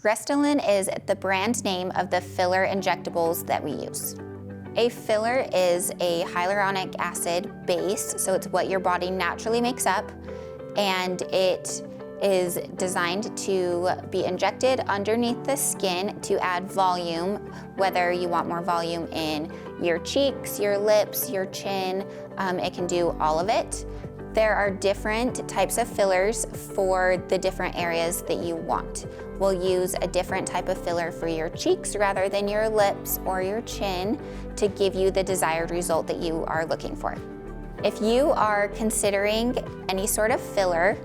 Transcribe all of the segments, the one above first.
Restylane is the brand name of the filler injectables that we use. A filler is a hyaluronic acid base, so it's what your body naturally makes up, and it is designed to be injected underneath the skin to add volume, whether you want more volume in your cheeks, your lips, your chin, it can do all of it. There are different types of fillers for the different areas that you want. We'll use a different type of filler for your cheeks rather than your lips or your chin to give you the desired result that you are looking for. If you are considering any sort of filler,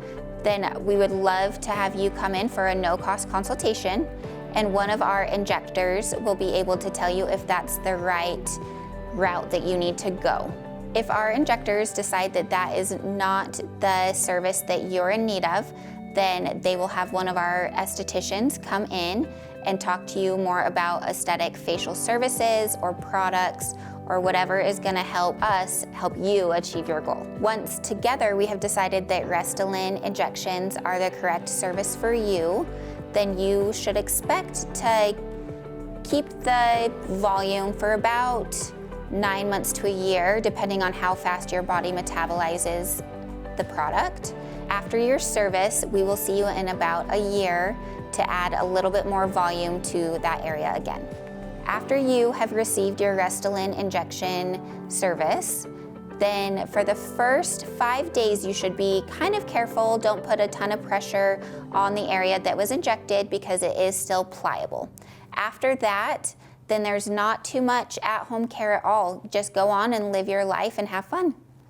then we would love to have you come in for a no-cost consultation, and one of our injectors will be able to tell you if that's the right route that you need to go. If our injectors decide that that is not the service that you're in need of, then they will have one of our estheticians come in and talk to you more about aesthetic facial services or products or whatever is going to help us help you achieve your goal. Once together we have decided that Restylane injections are the correct service for you, then you should expect to keep the volume for about 9 months to a year, depending on how fast your body metabolizes the product. After your service, we will see you in about a year to add a little bit more volume to that area again. After you have received your Restylane injection service, then for the first 5 days, you should be kind of careful. Don't put a ton of pressure on the area that was injected because it is still pliable. After that, then there's not too much at-home care at all. Just go on and live your life and have fun.